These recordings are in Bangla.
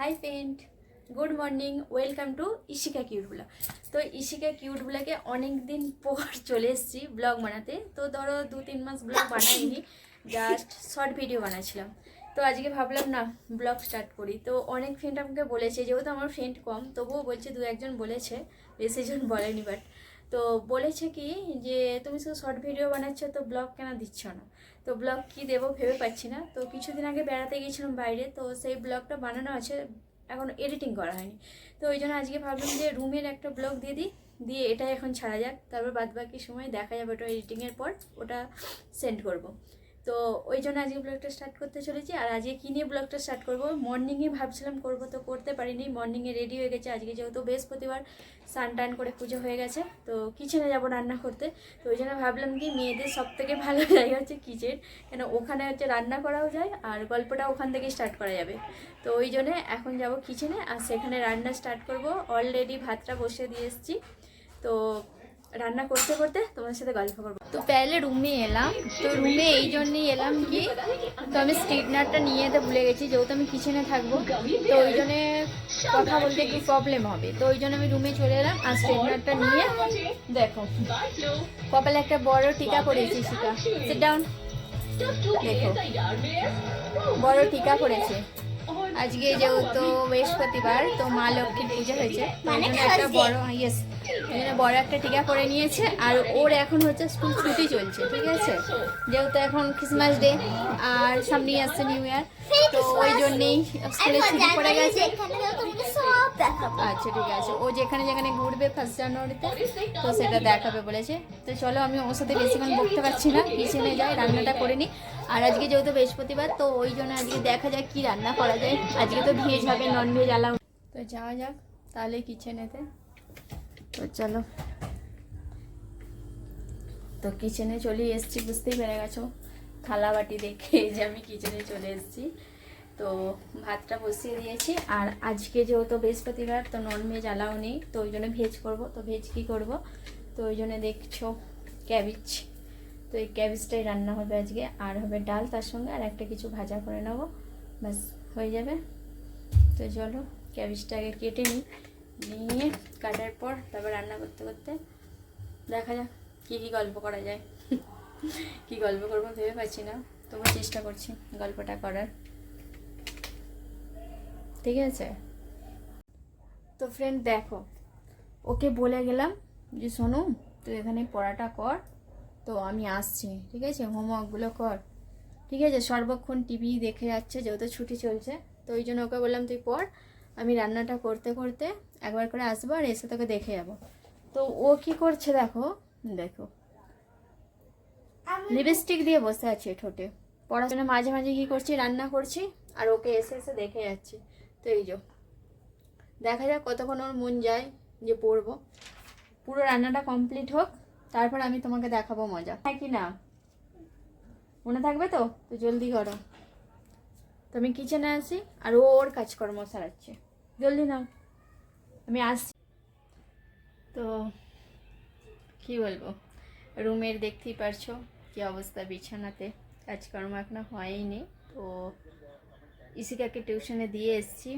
Hi friend, good morning, welcome to Ishika cute blog. তো ইশিকা কিউট ব্লগে অনেক দিন পর চলে এসেছি ব্লগ বানাতে। তো ধরো 2-3 মাস ব্লগ বানাইনি, জাস্ট শর্ট ভিডিও বানাচ্ছিলাম। তো আজকে ভাবলাম না ব্লগ স্টার্ট করি। তো অনেক ফ্রেন্ড আমাকে বলেছে, যেহেতু আমার ফ্রেন্ড কম তবুও বলছে, 2-1 জন বলেছে, বেশি জন বলেনি। বাট তো বলেছে কি যে তুমি শুধু শর্ট ভিডিও বানাচ্ছ, তো ব্লগ কেন দিচ্ছ না। তো ব্লগ কি দেবো ভেবে পাচ্ছি না। তো কিছুদিন আগে বেড়াতে গিয়েছিলাম বাইরে, তো সেই ব্লগটা বানানো আছে, এখন এডিটিং করা হয়নি। তো ওই জন্য আজকে ভাবলাম যে রুমের একটা ব্লগ দিয়ে দিই, দিয়ে এটাই এখন ছাড়া যাক, তারপর বাদবাকি সময় দেখা যাবে, ওটা এডিটিংয়ের পর ওটা সেন্ড করব। তো ওই জন্য আজকে ব্লগটা স্টার্ট করতে চলেছি। আর আজকে কী নিয়ে ব্লগটা স্টার্ট করব, মর্নিংয়ে ভাবছিলাম করব, তো করতে পারিনি। মর্নিংয়ে রেডি হয়ে গেছে, আজকে যেহেতু বৃহস্পতিবার, স্নান টান করে পুজো হয়ে গেছে, তো কিচেনে যাব রান্না করতে। তো ওই জন্য ভাবলাম কি মেয়েদের সব থেকে ভালো জায়গা হচ্ছে কিচেন, কেন ওখানে হচ্ছে রান্না করাও যায় আর গল্পটা ওখান থেকে স্টার্ট করা যাবে। তো ওই জন্যে এখন যাব কিচেনে আর সেখানে রান্না স্টার্ট করব। অলরেডি ভাতটা বসে দিয়ে এসেছি, তো রান্না করতে করতে তোমার সাথে গল্প করবো। তো পেলে রুমে এলাম, তো রুমে এই জন্যই এলাম কি, তো আমি স্ট্রেটনারটা নিয়ে যেতে ভুলে গেছি, যেহেতু আমি কিচেনে থাকবো, তো ওই জন্যে কথা বলতে একটু প্রবলেম হবে। তো ওই জন্য আমি রুমে চলে এলাম আর স্ট্রেটনারটা নিয়ে, দেখো কপালে একটা বড় টিকা পড়েছি। শিকা সিট ডাউন, দেখো বড় টিকা পড়েছে। আজকে যেহেতু বৃহস্পতিবার, তো মা লক্ষ্মীর পুজো হয়েছে, একটা বড় বড় একটা টিকা করে নিয়েছে। আর ওর এখন হচ্ছে স্কুল ছুটি চলছে, ঠিক আছে, যেহেতু এখন ক্রিসমাস ডে আর সামনেই আসছে নিউ ইয়ার, তো ওই জন্যেই স্কুলে ছুটি পড়ে গেছে। আচ্ছা ঠিক আছে, ও যেখানে যেখানে ঘুরবে 1 জানুয়ারিতে, তো সেটা দেখাবে বলেছে। তো চলো, আমি ওর সাথে বেশিক্ষণ বকতে পারছি না, কিচেনে যাই, রান্নাটা করে নিই। আর আজকে যেহেতু বৃহস্পতিবার, তো ওই জন্য আজকে দেখা যাক কি রান্না করা যায়। আজকে তো ভেজ হবে, নন ভেজ আলাও। তো যাওয়া যাক তাহলে কিচেনেতে। তো চলো, তো কিচেনে চলে এসেছি, বুঝতেই পেরে গেছো থালা বাটি দেখে যে আমি কিচেনে চলে এসেছি। তো ভাতটা বসিয়ে দিয়েছি। আর আজকে যেহেতু বৃহস্পতিবার, তো নন ভেজ আলাও নেই, তো ওই জন্য ভেজ করবো। তো ভেজ কী করবো, তো ওই জন্য দেখছো ক্যাবেজ, তো এই ক্যাবেজটাই রান্না হবে আজকে। আর হবে ডাল তার সঙ্গে, আর একটা কিছু ভাজা করে নেবো, ব্যাস হয়ে যাবে। তো চলো ক্যাবেজটা আগে কেটে নিই, নিয়ে কাটার পর তারপর রান্না করতে করতে দেখা যাক কী কী গল্প করা যায়। কি গল্প করবো ভেবে পাচ্ছি না, তবু চেষ্টা করছি গল্পটা করার, ঠিক আছে। তো ফ্রেন্ড দেখো, ওকে বলে গেলাম যে শোনো তুই এখানে পড়াটা কর, তো আমি আসছি, ঠিক আছে, হোমওয়ার্কগুলো কর, ঠিক আছে। সর্বক্ষণ টিভি দেখে যাচ্ছে, যেহেতু ছুটি চলছে, তো ওই জন্য ওকে বললাম তুই পড়, আমি রান্নাটা করতে করতে একবার করে আসবো আর এসে তোকে দেখে যাবো। তো ও কি করছে দেখো, দেখো লিপস্টিক দিয়ে বসে আছে ঠোঁটে, পড়াশোনা মাঝে মাঝে কি করছি, রান্না করছি আর ওকে এসে এসে দেখে যাচ্ছি। তো এই যে দেখা যাক কতক্ষণ ওর মন যায় যে পড়বো। পুরো রান্নাটা কমপ্লিট হোক, তারপর আমি তোমাকে দেখাবো মজা, হ্যাঁ কি না, মনে থাকবে তো? তো জলদি করো, তো আমি কিচেনে আসি আর ও ওর কাজকর্ম সারাচ্ছে, জলদি নাও, আমি আসছি। তো কি বলবো, রুমের দেখতেই পারছো কি অবস্থা, বিছানাতে কাজকর্ম এখনো হয়নি। তো ইশিকাকে টিউশনে দিয়ে এসেছি,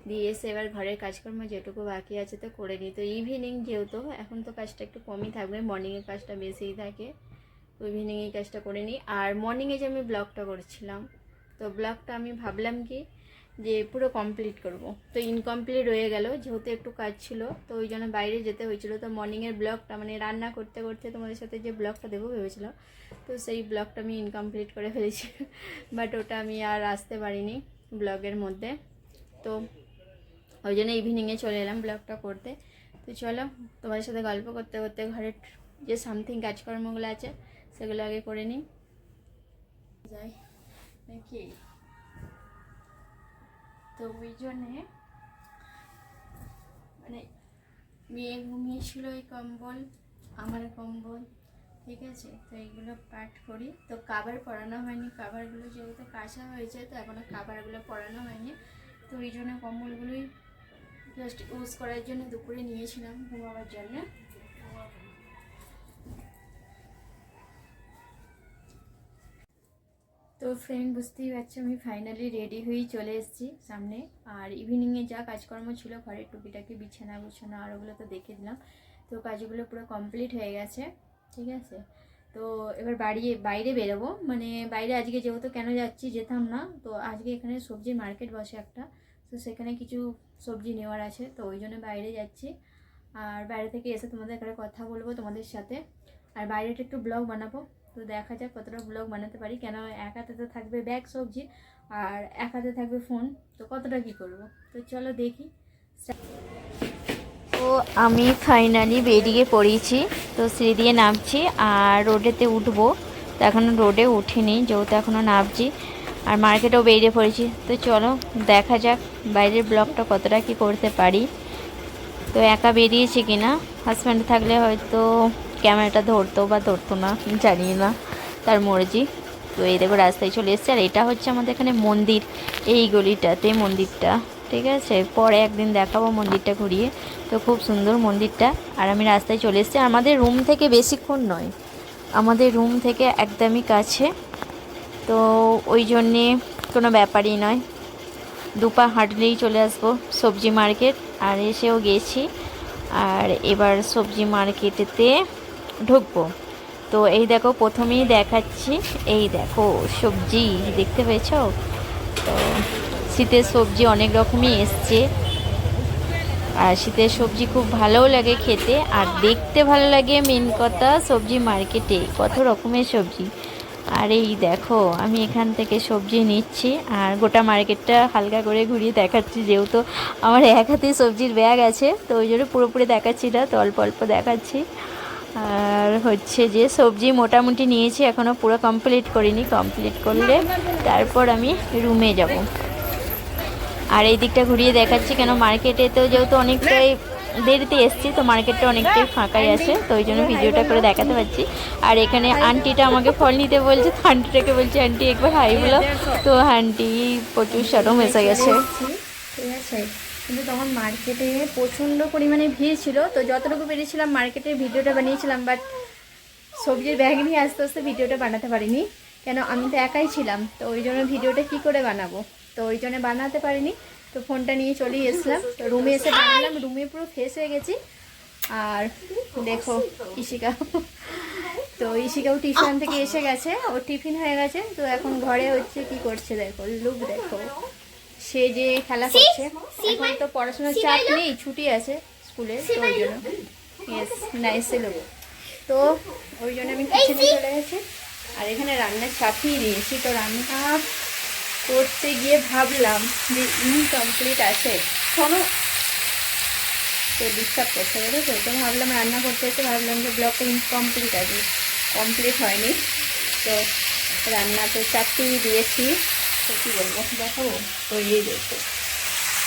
দিয়ে এসে এবার ঘরের কাজকর্ম যেটুকু বাকি আছে তো করে নিই। তো ইভিনিং যেহেতু, এখন তো কাজটা একটু কমই থাকবে, মর্নিংয়ের কাজটা বেশিই থাকে, তো ইভিনিংয়ে কাজটা করে নিই। আর মর্নিংয়ে যে আমি ব্লগটা করছিলাম, তো ব্লগটা আমি ভাবলাম কি যে পুরো কমপ্লিট করব, তো ইনকমপ্লিট রয়ে গেল, যেহেতু একটু কাজ ছিল, তো ওই জন্য বাইরে যেতে হয়েছিল। তো মর্নিংয়ের ব্লগটা মানে রান্না করতে করতে তোমাদের সাথে যে ব্লগটা দেবো ভেবেছিলাম, তো সেই ব্লগটা আমি ইনকমপ্লিট করে ফেলেছি। বাট ওটা আমি আর আসতে পারিনি ব্লগের মধ্যে, তো ওই জন্য ইভিনিংয়ে চলে এলাম ব্লগটা করতে। তো চলো তোমাদের সাথে গল্প করতে করতে ঘরের যে সামথিং কাজকর্মগুলো আছে সেগুলো আগে করে নিই, যাই নাকি। তো ওই জন্যে মানে মেয়ে ঘুমিয়েছিল, ওই কম্বল আমার কম্বল, ঠিক আছে, তো এইগুলো পাঠ করি। তো কাভার পরানো হয়নি, কাভারগুলো যেহেতু কাঁচা হয়েছে, তো এখনও কাভারগুলো পরানো হয়নি, তো ওই জন্য কম্বলগুলোই জাস্ট ইউজ করার জন্য দুপুরে নিয়েছিলাম ঘুমাবার জন্য। তো ফ্রেন্ড বুঝতেই পারছো আমি ফাইনালি রেডি হয়েই চলে এসেছি সামনে। আর ইভিনিংয়ে যা কাজকর্ম ছিল ঘরের টুকিটাকি বিছানা গুছানো আর ওগুলো তো দেখে দিলাম। তো কাজগুলো পুরো কমপ্লিট হয়ে গেছে, ঠিক আছে। তো এবার বাইরে বেরোবো, মানে বাইরে আজকে যেহেতু কেন যাচ্ছি, যেতাম না তো আজকে এখানে সবজির মার্কেট বসে একটা, তো সেখানে কিছু সবজি নেওয়ার আছে, তো ওই জন্য বাইরে যাচ্ছি। আর বাইরে থেকে এসে তোমাদের এখানে কথা বলবো তোমাদের সাথে, আর বাইরেটা একটু ব্লগ বানাবো। তো দেখা যাক কতটা ব্লগ বানাতে পারি, কেন এক হাতে তো থাকবে ব্যাগ সবজি আর এক হাতে থাকবে ফোন, তো কতটা কি করব। তো চলো দেখি। তো আমি ফাইনালি বেরিয়ে পড়েছি, তো সিঁড়ি দিয়ে নামছি আর রোডেতে উঠবো। তো এখনও রোডে উঠিনি যেহেতু এখনও নামছি, আর মার্কেটেও বেরিয়ে পড়েছি। তো চলো দেখা যাক বাইরের ব্লগটা কতটা কি করতে পারি। তো একা বেরিয়েছি কিনা, হাজব্যান্ড থাকলে হয়তো ক্যামেরাটা ধরতো বা ধরতো না, জানি না, তার মর্জি। তো এই দেখো রাস্তায় চলে এসছে, আর এটা হচ্ছে আমাদের এখানে মন্দির, এই গলিটাতে মন্দিরটা, ঠিক আছে। পরে একদিন দেখাবো মন্দিরটা ঘুরিয়ে। তো খুব সুন্দর মন্দিরটা। আর আমি রাস্তায় চলে এসেছি, আমাদের রুম থেকে বেশিক্ষণ নয়, আমাদের রুম থেকে একদমই কাছে, তো ওই জন্যে কোনো ব্যাপারই নয়, দুপা হাঁটলেই চলে আসবো সবজি মার্কেট। আর এসেও গেছি, আর এবার সবজি মার্কেটেতে ঢুকবো। তো এই দেখো প্রথমেই দেখাচ্ছি, এই দেখো সবজি দেখতে পেয়েছো। তো শীতের সবজি অনেক রকমই এসছে, আর শীতের সবজি খুব ভালোও লাগে খেতে, আর দেখতে ভালো লাগে। মেন কথা সবজি মার্কেটে কত রকমের সবজি। আর এই দেখো আমি এখান থেকে সবজি নিচ্ছি, আর গোটা মার্কেটটা হালকা করে ঘুরিয়ে দেখাচ্ছি, যেহেতু আমার এক হাতে সবজির ব্যাগ আছে, তো ওই জন্য পুরোপুরি দেখাচ্ছি না, তো অল্প অল্প দেখাচ্ছি। আর হচ্ছে যে সবজি মোটামুটি নিয়েছি, এখনও পুরো কমপ্লিট করিনি, কমপ্লিট করলে তারপর আমি রুমে যাব। আর এই দিকটা ঘুরিয়ে দেখাচ্ছি, কেন মার্কেটে তো যেহেতু অনেকটাই দেরিতে এসছি, তো মার্কেটটা অনেকটাই ফাঁকাই আছে, তো ওই জন্য ভিডিওটা করে দেখাতে পারছি। আর এখানে আন্টিটা আমাকে ফল নিতে বলছে, তো আন্টিটাকে বলছি আন্টি একবার হাই বলো। তো আন্টি প্রচুর সরম এসে গেছে, ঠিক আছে। কিন্তু তখন মার্কেটে প্রচণ্ড পরিমাণে ভিড় ছিল, তো যতটুকু পেরেছিলাম মার্কেটে ভিডিওটা বানিয়েছিলাম, বাট সবজির ব্যাগ নিয়ে আস্তে আস্তে ভিডিওটা বানাতে পারিনি, কেন আমি তো একাই ছিলাম, তো ওই জন্য ভিডিওটা কী করে বানাবো, তো ওই জন্য বানাতে পারিনি। তো ফোনটা নিয়ে চলেই এসলাম, তো রুমে এসে বানালাম, রুমে পুরো ফ্রেশ হয়ে গেছি। আর দেখো ইশিকা, তো ইশিকাও টিউশন থেকে এসে গেছে, ওর টিফিন হয়ে গেছে, তো এখন ঘরে হচ্ছে কি করছে দেখো, লুক দেখো, সে যে খেলা করছে। এখন তো পড়াশোনার চাপ নেই, ছুটি আছে স্কুলে, তো ওই জন্য ইয়েস নাইস লুক। তো ওই জন্য আমি কিচেনে চলে গেছি, আর এখানে রান্নার চাপিয়ে দিয়েছি। তো রান্না করতে গিয়ে ভাবলাম যে ইনকমপ্লিট আছে, শোনো তো ডিস্টার্ব করতে গেলে, তো ভাবলাম রান্না করতে এসে ভাবলাম যে ব্লগটা ইনকমপ্লিট আছে, কমপ্লিট হয়নি। তো রান্না তো চাপিয়ে দিয়েছি, তো কী বলবো দেখাবো, তো এই দেখো,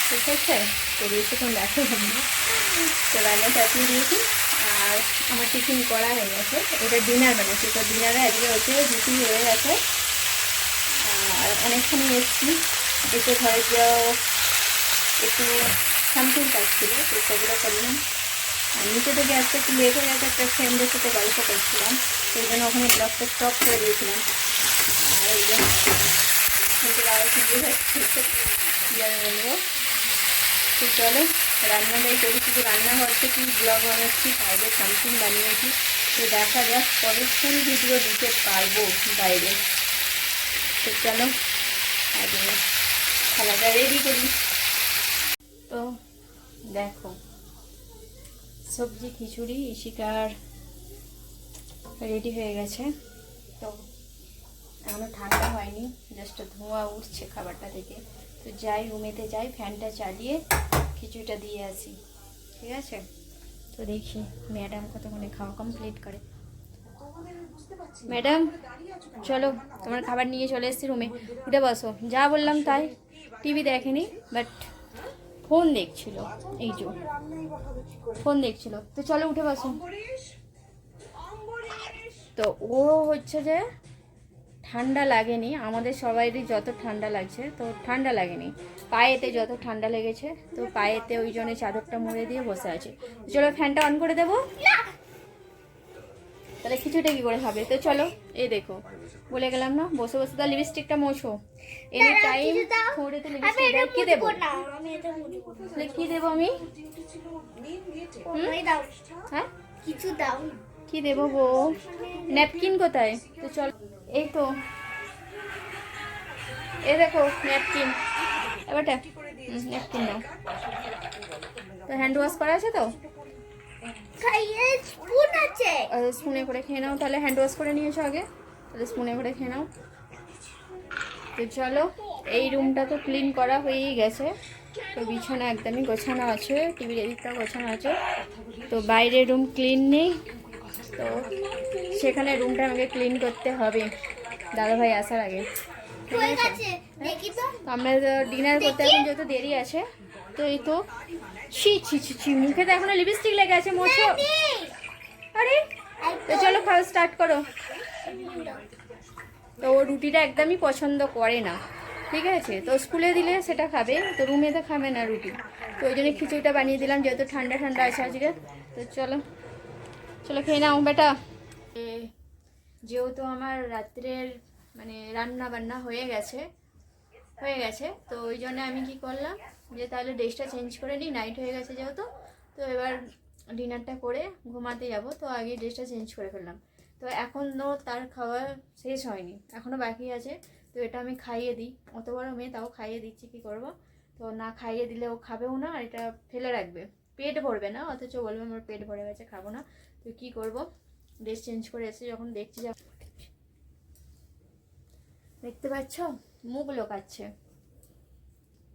ঠিক আছে। তো বেশিক্ষণ দেখাবো না, তো রান্না চাপিয়ে দিয়েছি। আর আমার টিফিন করা হয়ে গেছে, এটা ডিনার বানাচ্ছি, তো ডিনারে আজকে হচ্ছে রুটি হয়ে গেছে। আর অনেকখানি এসেছি, এসে ঘরে যাও একটু সামথিং কাজ ছিল, তো সেগুলো করলাম। আর নিচে থেকে আসতে একটু লেট হয়ে গেছে, একটা ফ্রেন্ডের সাথে গল্প করছিলাম, সেই জন্য ওখানে ব্লগটা স্টপ করে দিয়েছিলাম। আর এই জন্য আরও ফিরে যাচ্ছে, কী আর বলবো। তো চলো রান্নাটাই করি, শুধু রান্নাঘর থেকে ব্লগ বানাচ্ছি, বাইরে সামথিং বানিয়েছি, তো দেখা যাক পরে ফুল ভিডিও দিতে পারবো বাইরে। তো চলো আগে খাওয়াটা রেডি করি। তো দেখো সবজি খিচুড়ি ইশিকার রেডি হয়ে গেছে, তো এখনও ঠান্ডা হয়নি, জাস্ট ধোঁয়া উঠছে খাবারটা থেকে। তো যাই রুমেতে যাই, ফ্যানটা চালিয়ে খিচুড়িটা দিয়ে আসি, ঠিক আছে। তো দেখি ম্যাডাম কতক্ষণে খাওয়া কমপ্লিট করে। ম্যাডাম চলো, তোমার খাবার নিয়ে চলে এসেছি রুমে, উঠে বসো। যা বললাম তাই, টিভি দেখেনি বাট ফোন দেখছিল, এই যে ফোন দেখছিল। তো চলো উঠে বসো। তো ও হচ্ছে যে ঠান্ডা লাগেনি, আমাদের সবাইরই যত ঠান্ডা লাগছে, তো ঠান্ডা লাগেনি, পায়েতে যত ঠান্ডা লেগেছে, তো পায়েতে ওই জন্য চাদরটা মুড়ে দিয়ে বসে আছে। চলো ফ্যানটা অন করে দেবো। তাহলে খিচুড়িটা কী করে খাবে? তো চলো, এই দেখো বলে গেলাম না, বসে বসে তার লিপস্টিকটা মোছো। এনি টাইম ঠোঁটেতে লিপস্টিক দেয়। কী দেবো? তাহলে কী দেবো আমি? হ্যাঁ কিছু দাও। কী দেবো গো? ন্যাপকিন কোথায়? তো চল, এই তো, এই দেখো ন্যাপকিন। এবারটা ন্যাপকিন দাও। তো হ্যান্ড ওয়াশ করা আছে তো? খাইয়ে স্পুন আছে। স্পুনে করে খেয়ে নাও তাহলে। হ্যান্ড ওয়াশ করে নিয়েছো আগে, তাহলে স্পুনে করে খেয়ে নাও। তো চলো, এই রুমটা তো ক্লিন করা হয়েই গেছে। তো বিছানা একদমই গোছানো আছে, টিভির এদিকটা গোছানো আছে। তো বাইরের রুম ক্লিন নেই, তো সেখানে রুমটা আমাকে ক্লিন করতে হবে দাদাভাই আসার আগে। ঠিক হয়ে আছে? গেছে, দেখি তো। তো আমরা ডিনার করতে এখন যেহেতু দেরি আছে, তো এই তো ছি ছি ছি ছি, মুখে তো এখনো লিপস্টিক লেগে আছে, মোছো। আরে তো চলো, খাওয়া স্টার্ট করো। তো ও রুটিটা একদমই পছন্দ করে না, ঠিক আছে? তো স্কুলে দিলে সেটা খাবে, তো রুমে তো খাবে না রুটি। তো ওই জন্য খিচুড়িটা বানিয়ে দিলাম, যেহেতু ঠান্ডা ঠান্ডা আছে আজকে। তো চলো চলো খেয়ে নাও বেটা। যেহেতু আমার রাত্রের মানে রান্না বান্না হয়ে গেছে, তো ওই জন্য আমি কি করলাম যে তাহলে ড্রেসটা চেঞ্জ করে নিই, নাইট হয়ে গেছে যেহেতু। তো এবার ডিনারটা করে ঘুমাতে যাব, তো আগে ড্রেসটা চেঞ্জ করে ফেললাম। তো এখনও তার খাওয়া শেষ হয়নি, এখনও বাকি আছে। তো এটা আমি খাইয়ে দিই, অত বড় মেয়ে তাও খাইয়ে দিচ্ছি, কি করব? তো না খাইয়ে দিলে ও খাবেও না, আর এটা ফেলে রাখবে, পেট ভরবে না, অথচ বলবে আমার পেট ভরে গেছে, খাবো না। তো কি করব, ড্রেস চেঞ্জ করে এসে যখন দেখছি, যা দেখতে পাচ্ছ মুখ লোকাচ্ছে,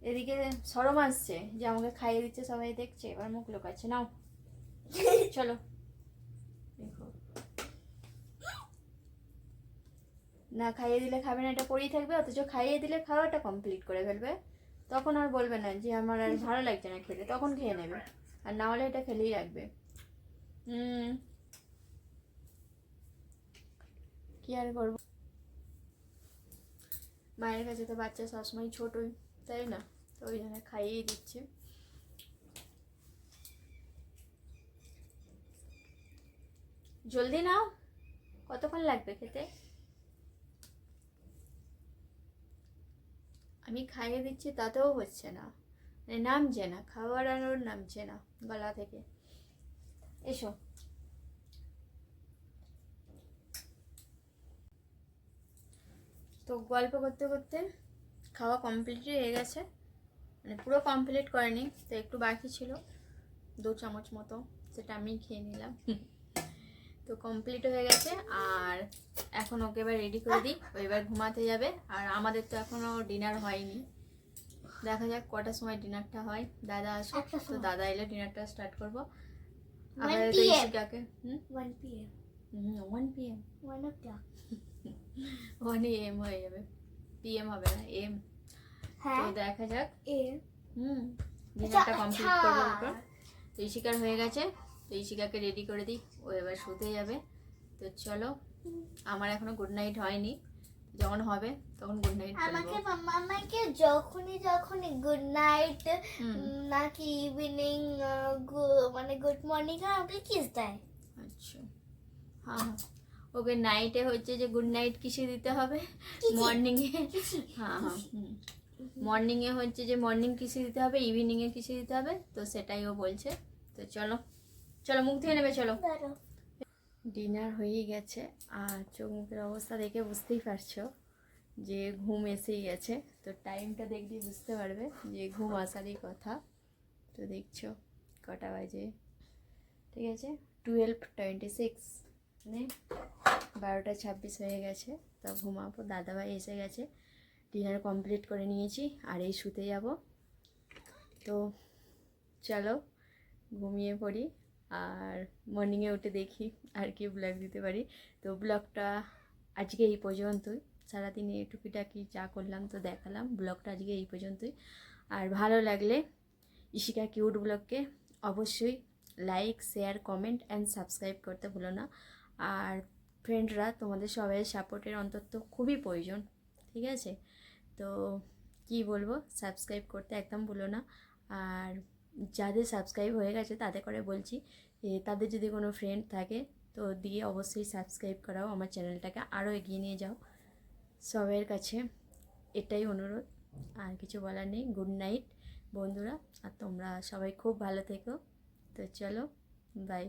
এদিকে শরম আসছে যে আমাকে খাইয়ে দিচ্ছে, সবাই দেখছে, এবার মুখ লোকাচ্ছে। নাও চলো দেখো, না খাইয়ে দিলে খাবে না, এটা পরেই থাকবে, অথচ খাইয়ে দিলে খাওয়াটা কমপ্লিট করে ফেলবে। তখন আর বলবে না যে আমার আর ভালো লাগছে না খেতে, তখন খেয়ে নেবে, আর না হলে এটা ফেলেই রাখবে। কি আর করবো, মায়ের কাছে তো বাচ্চা সবসময় ছোটই, তাই না? তো ওই জন্য খাইয়েই দিচ্ছে। জলদি নাও, কতক্ষণ লাগবে খেতে? আমি খাইয়ে দিচ্ছি তাতেও হচ্ছে না, মানে নামছে না, খাবার আর ওর নামছে না গলা থেকে। এসো, তো গল্প করতে করতে খাওয়া কমপ্লিট হয়ে গেছে, মানে পুরো কমপ্লিট করেনি, তো একটু বাকি ছিল 2 চামচ মতো, সেটা আমি খেয়ে নিলাম। তো কমপ্লিট হয়ে গেছে, আর এখন ওকে এবার রেডি করে দিই, ও এবার ঘুমাতে যাবে। আর আমাদের তো এখনও ডিনার হয়নি, দেখা যাক কটার সময় ডিনারটা হয়, দাদা আসুক, তো দাদা এলে ডিনারটা স্টার্ট করবো। আবার তো ইশিকাকে 1 PM 1 PM 1 o'clock 1 AM হয়ে যাবে, PM হবে না, এম। তো দেখা যাক, ডিনারটা কমপ্লিট করবো তারপর। তো ইশিকার হয়ে গেছে, তো ইশিকাকে রেডি করে দিই, ও এবার শুতে যাবে। তো চলো, আমার এখনো গুড নাইট হয়নি, যখন হবে তখন গুড নাইট আমাকে আমাকে যখনই গুড নাইট নাকি ইভিনিং মানে গুড মর্নিং আমাকে কিস দেয়। আচ্ছা, হ্যাঁ হ্যাঁ, ওকে নাইটে হচ্ছে যে গুড নাইট কিসে দিতে হবে, মর্নিংয়ে, হ্যাঁ হ্যাঁ মর্নিংয়ে হচ্ছে যে মর্নিং কিসে দিতে হবে, ইভিনিংয়ে কিসে দিতে হবে, তো সেটাই ও বলছে। তো চলো চলো মুখ ধুয়ে নেবে, চলো। ডিনার হয়েই গেছে, আর চোখ মুখের অবস্থা দেখে বুঝতেই পারছো যে ঘুম এসেই গেছে। তো টাইমটা দেখলে বুঝতে পারবে যে ঘুম আসারই কথা। তো দেখছো কটা বাজে, ঠিক আছে 12:26, মানে 12:26 হয়ে গেছে। তো ঘুমাবো, দাদাভাই এসে গেছে, ডিনার কমপ্লিট করে নিয়েছি, আর এই শুতে যাব। তো চলো ঘুমিয়ে পড়ি, আর মর্নিংয়ে উঠে দেখি আর কি ব্লগ দিতে পারি। তো ব্লগটা আজকে এই পর্যন্তই, সারাদিনে টুকিটাকি যা করলাম তো দেখালাম, ব্লগটা আজকে এই পর্যন্তই। আর ভালো লাগলে ইশিকা কিউট ব্লগকে অবশ্যই like, share, comment and subscribe করতে ভুলো না। আর ফ্রেন্ডরা, তোমাদের সবাই সাপোর্টের অন্তত খুবই প্রয়োজন, ঠিক আছে? তো কি বলবো, সাবস্ক্রাইব করতে একদম ভুলো না। আর যাদের সাবস্ক্রাইব হয়ে গেছে তাদের করে বলছি, তাদের যদি কোনো ফ্রেন্ড থাকে তো দিয়ে অবশ্যই সাবস্ক্রাইব করাও, আমার চ্যানেলটাকে আরও এগিয়ে নিয়ে যাও। সবার কাছে এটাই অনুরোধ, আর কিছু বলার নেই। গুড নাইট বন্ধুরা, আর তোমরা সবাই খুব ভালো থেকো। তো চলো, বাই।